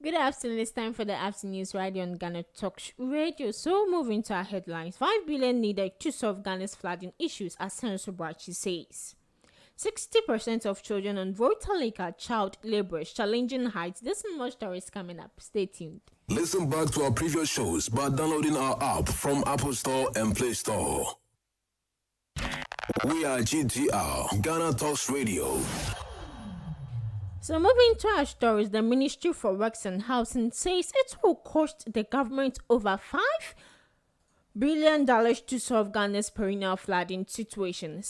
Good afternoon. It's time for the afternoon news right on Ghana Talk Radio. So, moving to our headlines, 5 billion needed to solve Ghana's flooding issues, Asenso-Boakye says. 60% of children on Volta Lake are child laborers, challenging heights. This and much stories coming up. Stay tuned. Listen back to our previous shows by downloading our app from Apple Store and Play Store. We are GTR, Ghana Talks Radio. So moving to our stories, the Ministry for Works and Housing says it will cost the government over $5 billion to solve Ghana's perennial flooding situation.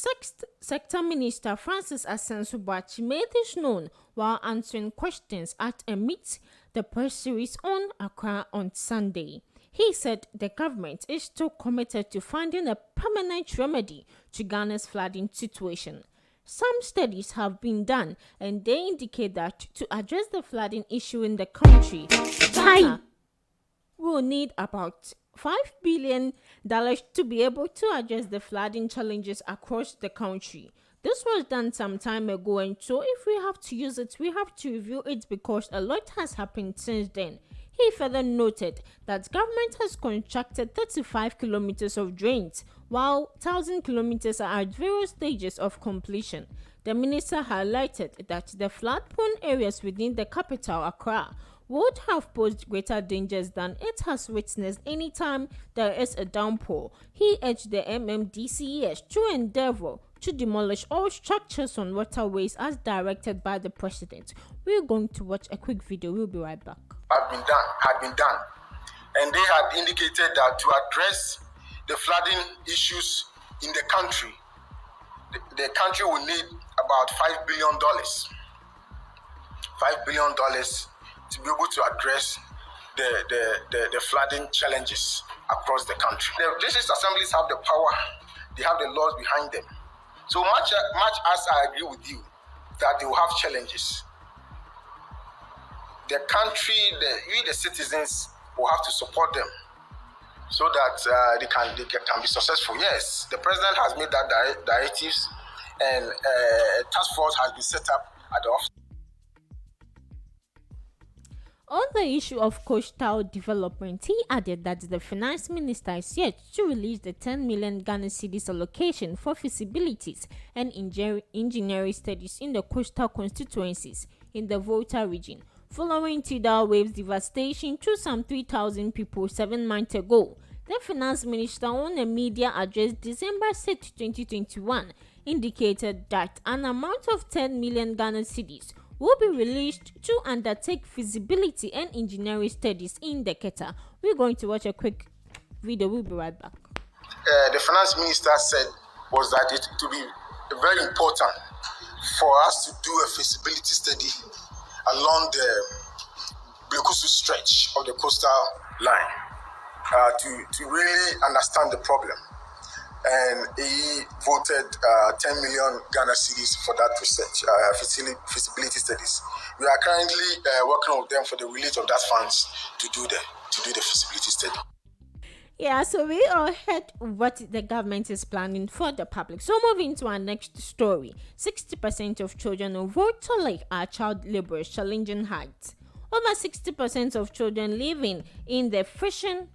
Sector Minister Francis Asenso-Boakye made this known while answering questions at a Meet the Press series on Accra on Sunday. He said the government is still committed to finding a permanent remedy to Ghana's flooding situation. Some studies have been done and they indicate that to address the flooding issue in the country, Ghana will need about $5 billion to be able to address the flooding challenges across the country. This was done some time ago, and so if we have to use it, we have to review it because a lot has happened since then. He further noted that government has constructed 35 kilometers of drains, while 1,000 kilometers are at various stages of completion. The minister highlighted that the flood-prone areas within the capital, Accra, would have posed greater dangers than it has witnessed anytime there is a downpour. He urged the MMDCES to endeavor to demolish all structures on waterways as directed by the president. We're going to watch a quick video. We'll be right back. Had been done. And they had indicated that to address the flooding issues in the country, the country will need about $5 billion. $5 billion to be able to address the flooding challenges across the country. The district assemblies have the power, they have the laws behind them. So much as I agree with you that they will have challenges, the country, the citizens will have to support them so that they can be successful. Yes, the president has made that directives, and a task force has been set up at the office. On the issue of coastal development, he added that the finance minister is yet to release the 10 million Ghana cedis allocation for feasibilities and engineering studies in the coastal constituencies in the Volta region, following tidal waves devastation to some 3,000 people 7 months ago. The finance minister on a media address December 6, 2021 indicated that an amount of 10 million Ghana cedis will be released to undertake feasibility and engineering studies in the Keta. We're going to watch a quick video. We'll be right back. The finance minister said was that it will be very important for us to do a feasibility study along the Blekusu stretch of the coastal line to really understand the problem. And he voted 10 million Ghana cedis for that research, feasibility studies. We are currently working with them for the release of that funds to do the feasibility study. Yeah, so we all heard what the government is planning for the public. So moving to our next story, 60% of children on Volta Lake are child laborers, challenging heights. Over 60% of children living in the fishing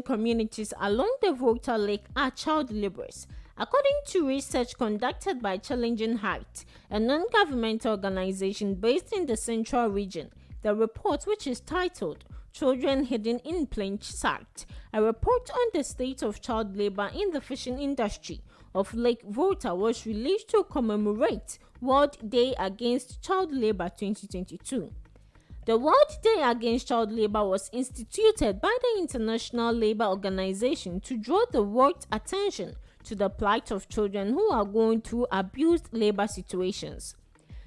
communities along the Volta Lake are child laborers. According to research conducted by Challenging Heights, a non-governmental organization based in the central region, the report, which is titled Children Hidden in Plain Sight, a report on the state of child labor in the fishing industry of Lake Volta, was released to commemorate World Day Against Child Labor 2022. The World Day Against Child Labor was instituted by the International Labour Organization to draw the world's attention to the plight of children who are going through abused labor situations.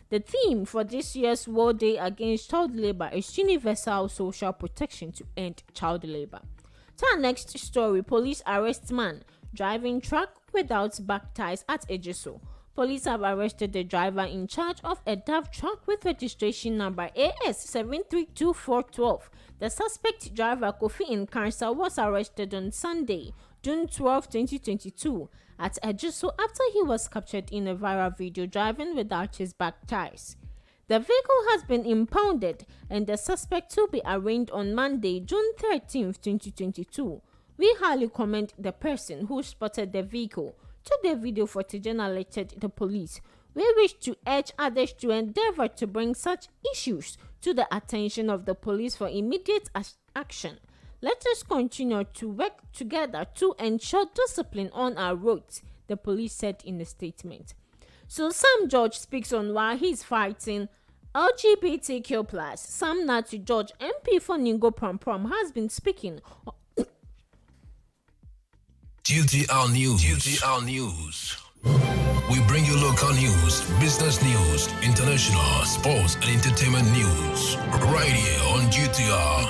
The theme for this year's World Day Against Child Labor is Universal Social Protection to End Child Labor. To our next story, police arrest man driving truck without back tires at Ejisu. Police have arrested the driver in charge of a DAF truck with registration number AS732412. The suspect driver, Kofi Nkansa, was arrested on Sunday, June 12, 2022, at Ejisu after he was captured in a viral video driving without his back tires. The vehicle has been impounded and the suspect will be arraigned on Monday, June 13, 2022. We highly commend the person who spotted the vehicle, took the video footage and alerted the police. We wish to urge others to endeavor to bring such issues to the attention of the police for immediate action. Let us continue to work together to ensure discipline on our roads, the police said in a statement. So Sam George speaks on why he's fighting LGBTQ+. Sam Natu George, MP for Ningo Prom, has been speaking. GTR News. GTR News. We bring you local news, business news, international, sports, and entertainment news. Right here on GTR.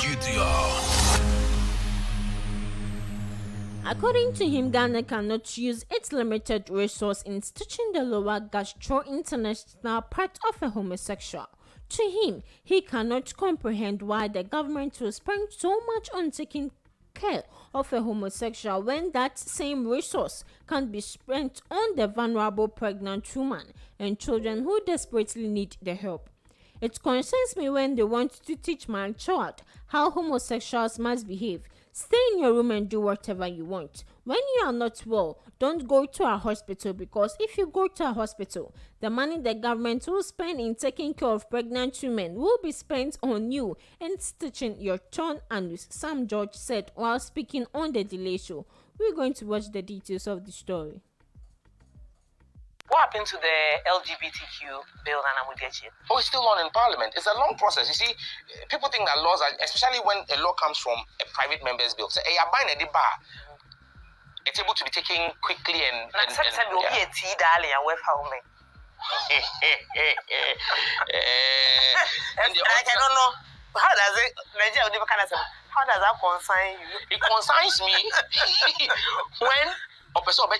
According to him, Ghana cannot use its limited resource in stitching the lower gastro-international part of a homosexual. To him, he cannot comprehend why the government will spend so much on taking care of a homosexual when that same resource can be spent on the vulnerable pregnant woman and children who desperately need the help. It concerns me when they want to teach my child how homosexuals must behave. Stay in your room and do whatever you want. When you are not well, don't go to a hospital, because if you go to a hospital, the money the government will spend in taking care of pregnant women will be spent on you and stitching your torn anus, Sam George said while speaking on the Delay Show. We're going to watch the details of the story. What happened to the LGBTQ bill, Nana Mudechi? Oh, it's still on in Parliament. It's a long process. You see, people think that laws are, especially when a law comes from a private member's bill. So, it's able to be taken quickly and yeah. And I don't know. How does it, how does that concern you? It concerns me when a person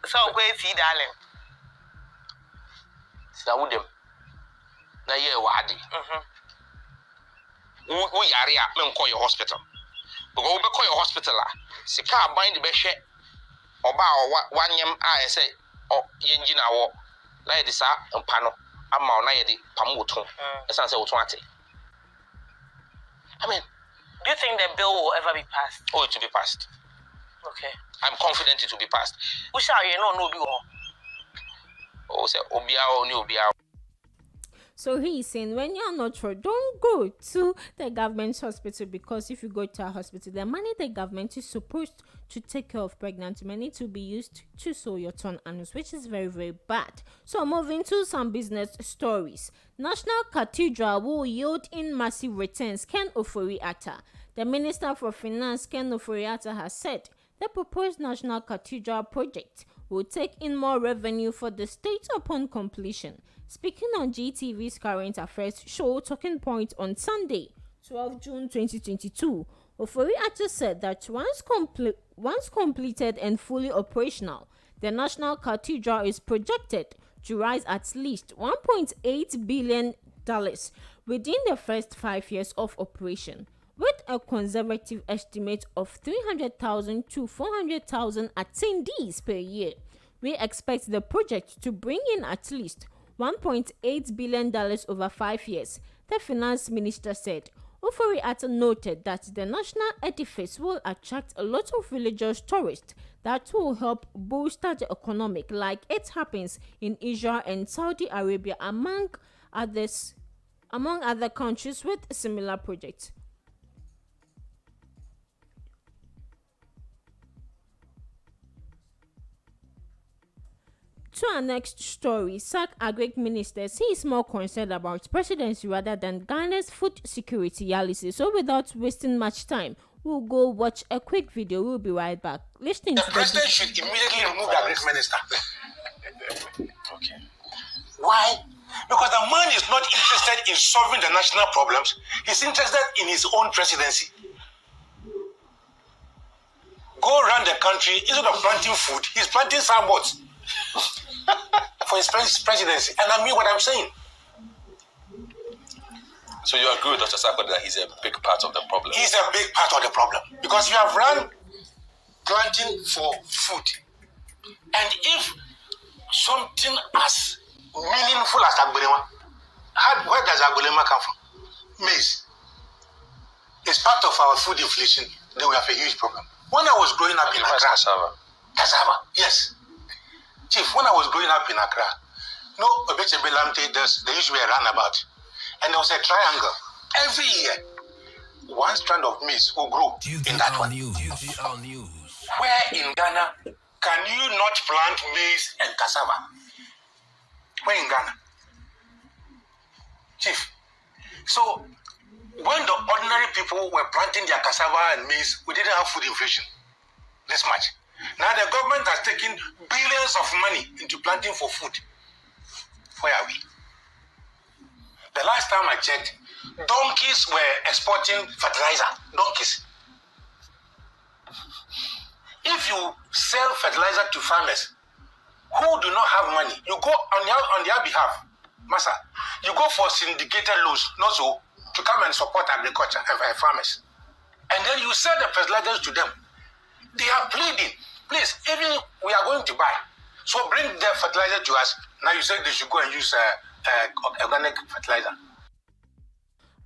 So where tea, darling? Sawudem. Na ye wadi. Who yari a men call your hospital. But go back call your hospital. Sika bind the beshe. Oba or one yam I say or yenjina war. Like this and pano. I'm na ye di pamuton. As I say automatic. I mean, do you think the bill will ever be passed? Oh, it will be passed. Okay. I'm confident it will be passed. Who shall you know no be all? Oh, say Obia or New Obia. So he is saying, when you're not sure, don't go to the government hospital, because if you go to a hospital, the money the government is supposed to take care of pregnant women need to be used to sew your torn anus, which is very, very bad. So moving to some business stories. National Cathedral will yield in massive returns, Ken Ofori-Atta. The Minister for Finance, Ken Ofori-Atta, has said the proposed National Cathedral project will take in more revenue for the state upon completion. Speaking on GTV's Current Affairs show Talking Point on Sunday, 12 June 2022, Ofori-Atta said that once completed and fully operational, the National Cathedral is projected to rise at least $1.8 billion within the first 5 years of operation, with a conservative estimate of 300,000 to 400,000 attendees per year. We expect the project to bring in at least $1.8 billion over 5 years, the finance minister said. Ofori-Atta noted that the national edifice will attract a lot of religious tourists that will help bolster the economic, like it happens in Israel and Saudi Arabia, among other countries with similar projects. To our next story, SAC agric minister says he is more concerned about presidency rather than Ghana's food security, Yalley. So without wasting much time, we'll go watch a quick video. We'll be right back. Listening The to president should immediately remove the agric minister. Okay. Why? Because the man is not interested in solving the national problems. He's interested in his own presidency. Go around the country, instead of planting food, he's planting sandboards for his presidency. And I mean what I'm saying. So you agree with Dr. Sako that he's a big part of the problem? He's a big part of the problem. Because you have run planting for food. And if something as meaningful as Agbelema. Where does Agbelema come from? Maize. It's part of our food inflation. Then we have a huge problem. When I was growing up in Accra, cassava, yes. Chief, when I was growing up in Accra, no, there used to be a runabout. And there was a triangle. Every year, one strand of maize will grow in that one. GTR News. Where in Ghana can you not plant maize and cassava? Where in Ghana? Chief. So, when the ordinary people were planting their cassava and maize, we didn't have food inflation this much. Now the government has taken billions of money into planting for food. Where are we? The last time I checked, donkeys were exporting fertilizer. Donkeys. If you sell fertilizer to farmers who do not have money, you go on their behalf, Massa, you go for syndicated loans, not so, to come and support agriculture farmers. And then you sell the fertilizers to them. They are pleading, please, even we are going to buy. So bring the fertilizer to us. Now you said they should go and use organic fertilizer.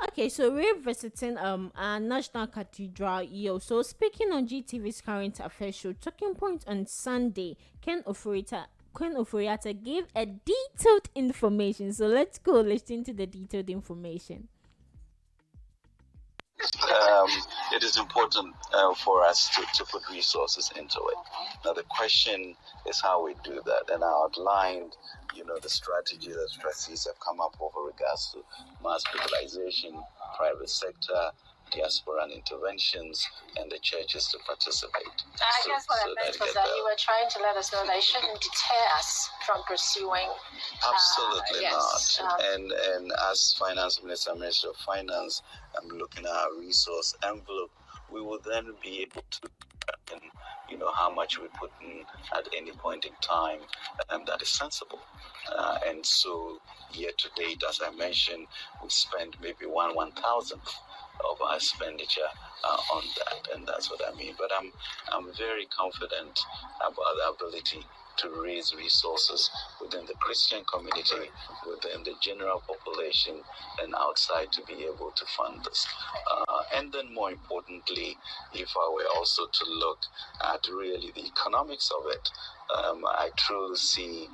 Okay, so we're visiting our National Cathedral here. So speaking on GTV's current affairs show, Talking Point on Sunday, Ken Ofori-Atta gave a detailed information. So let's go listen to the detailed information. It is important for us to put resources into it. Now the question is how we do that, and I outlined, the strategy that trustees have come up with regards to mass mobilization, private sector, diaspora and interventions, and the churches to participate. I guess what I meant was that you were trying to let us know that it shouldn't deter us from pursuing. Absolutely yes, not. And as Finance Minister, Minister of Finance, I'm looking at our resource envelope. We will then be able to determine, how much we put in at any point in time, and that is sensible. And so, year to date, as I mentioned, we spent maybe 1/1000th of our expenditure on that, and that's what I mean. But I'm very confident about the ability to raise resources within the Christian community, within the general population, and outside to be able to fund this. And then more importantly, if I were also to look at really the economics of it, I truly see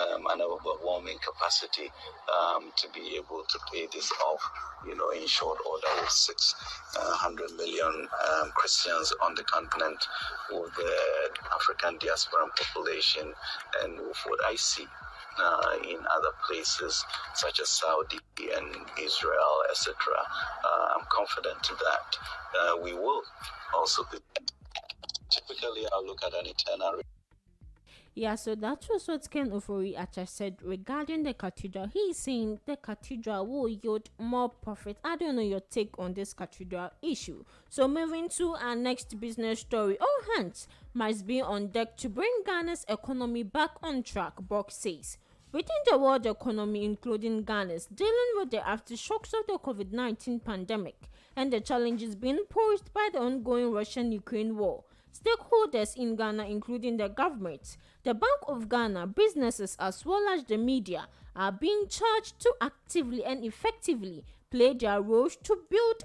an overwhelming capacity to be able to pay this off, in short order with 600 million Christians on the continent, with the African diaspora population, and with what I see in other places such as Saudi and Israel, etc. I'm confident that we will also be. Typically, I'll look at an eternal. Yeah, so that was what Ken Ofori-Atta said regarding the cathedral. He's saying the cathedral will yield more profit. I don't know your take on this cathedral issue. So moving to our next business story. All hands must be on deck to bring Ghana's economy back on track, Bok says. Within the world economy, including Ghana's, dealing with the aftershocks of the COVID-19 pandemic and the challenges being posed by the ongoing Russian-Ukraine war. Stakeholders in Ghana, including the government, the Bank of Ghana, businesses as well as the media, are being charged to actively and effectively play their roles to build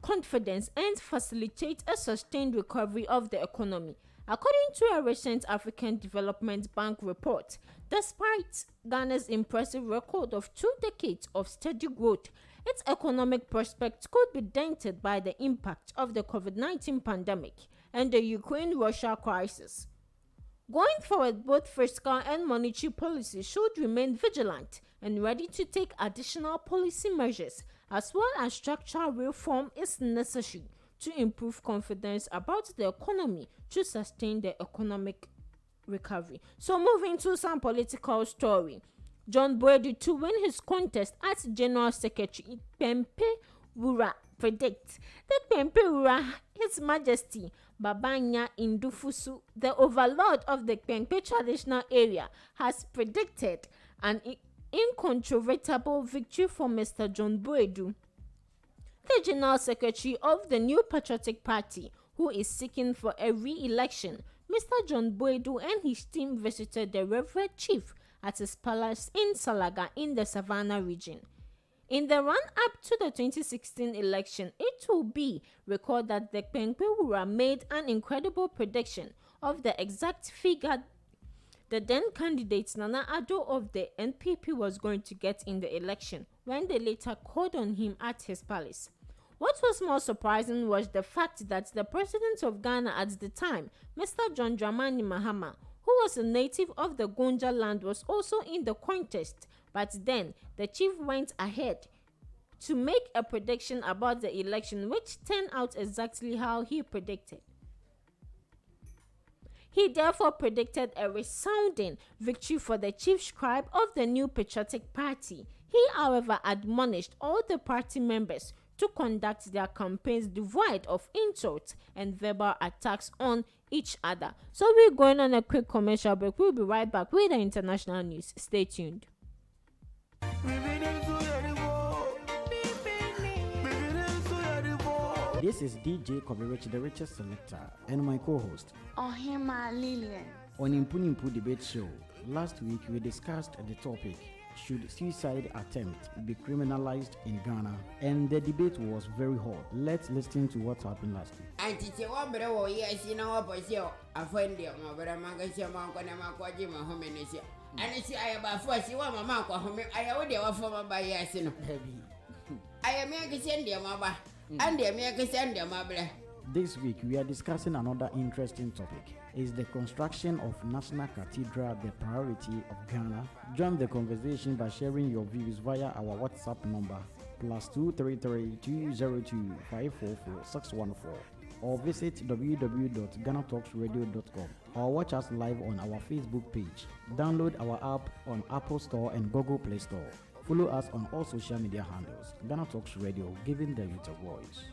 confidence and facilitate a sustained recovery of the economy. According to a recent African Development Bank report, despite Ghana's impressive record of 2 decades of steady growth, its economic prospects could be dented by the impact of the COVID-19 pandemic and the Ukraine-Russia crisis. Going forward, both fiscal and monetary policy should remain vigilant and ready to take additional policy measures, as well as structural reform is necessary to improve confidence about the economy to sustain the economic recovery. So moving to some political story. John Boadu to win his contest as General Secretary, Kpembe Wura predicts that Kpembe Wura, His Majesty Babanya Indufusu, the overlord of the Kpembe traditional area, has predicted an incontrovertible victory for Mr. John Boadu, the General Secretary of the New Patriotic Party, who is seeking for a re-election. Mr. John Boadu and his team visited the Reverend Chief at his palace in Salaga in the Savannah region. In the run-up to the 2016 election, it will be recalled that the Kpembe Wura made an incredible prediction of the exact figure the then candidate Nana Addo of the NPP was going to get in the election when they later called on him at his palace. What was more surprising was the fact that the president of Ghana at the time, Mr. John Dramani Mahama, who was a native of the Gonja land, was also in the contest. But then the chief went ahead to make a prediction about the election, which turned out exactly how he predicted. He therefore predicted a resounding victory for the chief scribe of the New Patriotic Party. He, however, admonished all the party members to conduct their campaigns devoid of insults and verbal attacks on each other. So we're going on a quick commercial break. We'll be right back with the international news. Stay tuned. This is DJ Kpembe, the richest selector, and my co-host, Ohima Lillian. On Impunimpu Debate Show. Last week we discussed the topic, should suicide attempt be criminalized in Ghana? And the debate was very hot. Let's listen to what happened last week. This week we are discussing another interesting topic. Is the construction of National Cathedral the priority of Ghana? Join the conversation by sharing your views via our WhatsApp number +233 202 544 614 or visit www.ghanatalksradio.com or watch us live on our Facebook page. Download our app on Apple Store and Google Play Store. Follow us on all social media handles. Ghana Talks Radio, giving the youth a voice.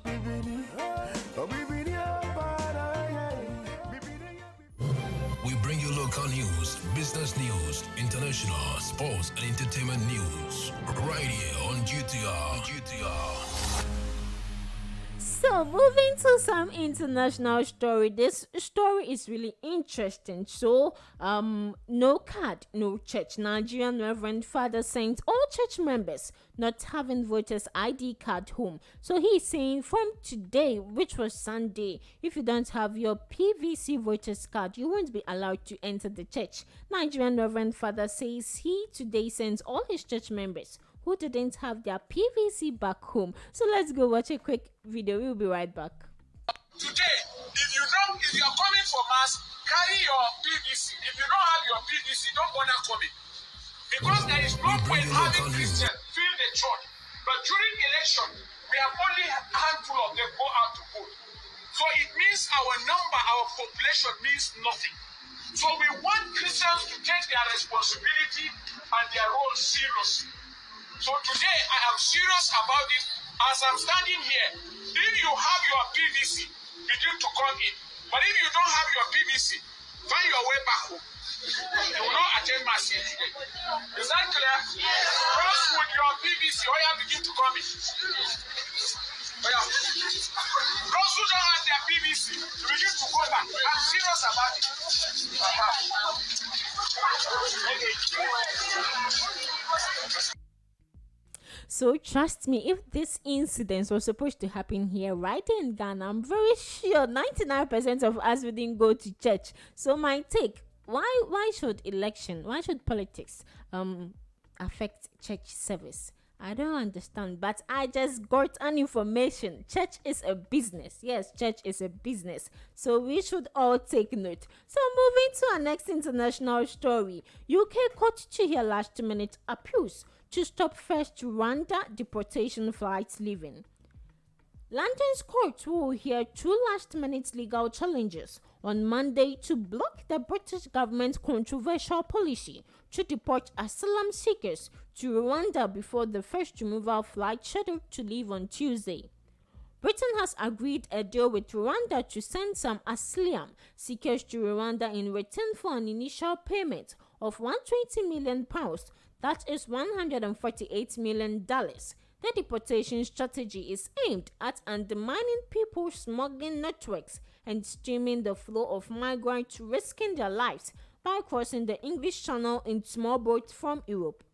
We bring you local news, business news, international, sports, and entertainment news. Right here on GTR. So moving to some international story. This story is really interesting. So no card, no church. Nigerian Reverend Father sent all church members not having voters ID card home. So he's saying from today, which was Sunday, if you don't have your PVC voters card, you won't be allowed to enter the church. Nigerian Reverend Father says he today sends all his church members who didn't have their PVC back home. So let's go watch a quick video. We'll be right back. Today, if you're coming for mass, carry your PVC. If you don't have your PVC, don't bother coming. Because there is no point having Christians fill the church. But during election, we have only a handful of them go out to vote. So it means our number, our population means nothing. So we want Christians to take their responsibility and their role seriously. So today I am serious about it. As I'm standing here, if you have your PVC, begin to come in. But if you don't have your PVC, find your way back home. You will not attend mass here today. Is that clear? Yes. Cross with your PVC, or you begin to come in. Those who don't have their PVC, you begin to go back. I'm serious about it. So trust me, if this incident was supposed to happen here right in Ghana, I'm very sure 99% of us wouldn't go to church. So my take, why should politics affect church service? I don't understand, but I just got an information. Church is a business. Yes, church is a business. So we should all take note. So moving to our next international story. UK court to hear last minute appeals to stop first Rwanda deportation flights leaving. London's court will hear two last-minute legal challenges on Monday to block the British government's controversial policy to deport asylum seekers to Rwanda before the first removal flight scheduled to leave on Tuesday. Britain has agreed a deal with Rwanda to send some asylum seekers to Rwanda in return for an initial payment of £120 million, that is $148 million. The deportation strategy is aimed at undermining people's smuggling networks and stemming the flow of migrants risking their lives by crossing the English Channel in small boats from Europe.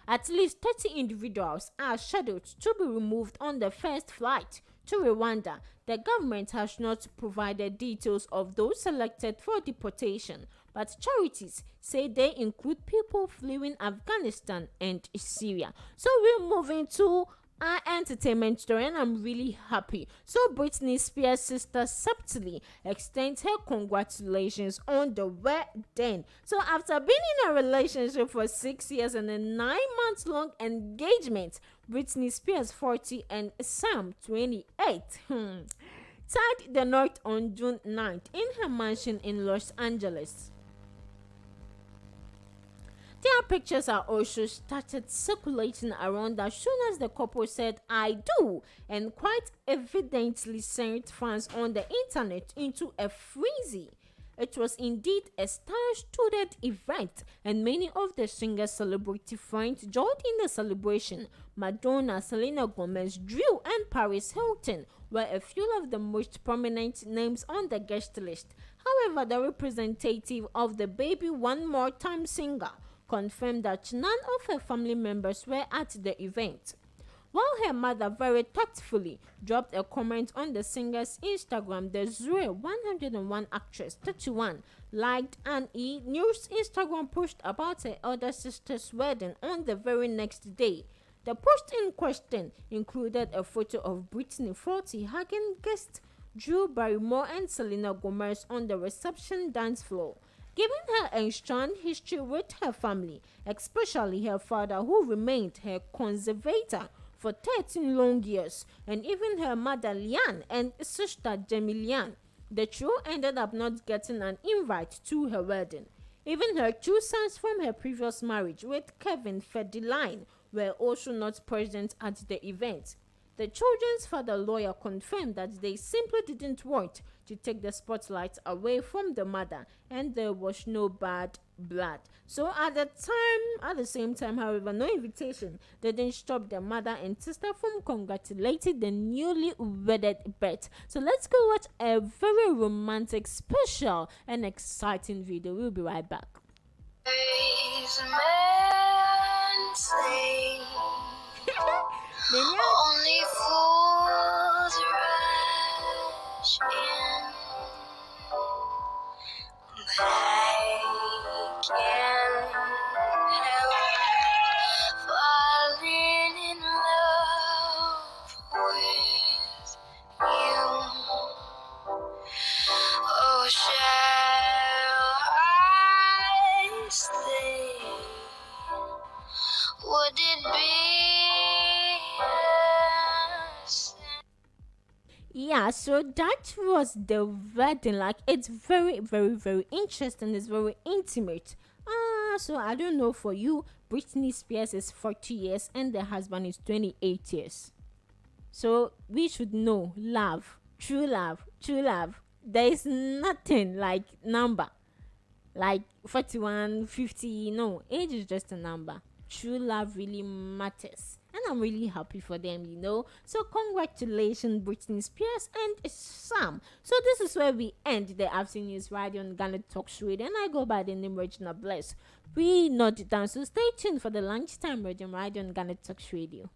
At least 30 individuals are scheduled to be removed on the first flight to Rwanda. The government has not provided details of those selected for deportation, but charities say they include people fleeing Afghanistan and Syria. So we're moving to our entertainment story, and I'm really happy. So Britney Spears' sister Subtly extends her congratulations on the wedding. So after being in a relationship for 6 years and a 9-month-long engagement, Britney Spears 40 and Sam 28 tied the knot on June 9th in her mansion in Los Angeles. Their pictures are also started circulating around as soon as the couple said "I do," and quite evidently sent fans on the internet into a frenzy. It was indeed a star-studded event, and many of the singer's celebrity friends joined in the celebration. Madonna, Selena Gomez, Drew, and Paris Hilton were a few of the most prominent names on the guest list. However, the representative of the Baby One More Time singer confirmed that none of her family members were at the event, while her mother very tactfully dropped a comment on the singer's Instagram. The Zure 101 actress 31 liked an E-News Instagram post about her elder sister's wedding on the very next day. The post in question included a photo of Britney 40 hugging guests Drew Barrymore and Selena Gomez on the reception dance floor, giving her a strong history with her family, especially her father, who remained her conservator for 13 long years, and even her mother Liane and sister Jamie Liane. The trio ended up not getting an invite to her wedding. Even her 2 sons from her previous marriage with Kevin Federline were also not present at the event. The children's father lawyer confirmed that they simply didn't want to take the spotlight away from the mother, and there was no bad blood. So at the same time, however, no invitation didn't stop the mother and sister from congratulating the newly wedded bet. So let's go watch a very romantic, special, and exciting video. We'll be right back. Only fools rush in, but I can't help falling in love with you. Oh, shall I stay? Would it be? Yeah, so that was the wedding. Like, it's very, very, very interesting. It's very intimate. So I don't know for you, Britney Spears is 40 years and the husband is 28 years. So we should know love, true love, true love. There is nothing like number, like 41, 50. No, age is just a number. True love really matters. And I'm really happy for them, you know. So congratulations, Britney Spears and Sam. So this is where we end the afternoon news radio on Ghana Talks Radio. And I go by the name Regina Bless. We note it down. So stay tuned for the lunchtime radio on Ghana Talks Radio.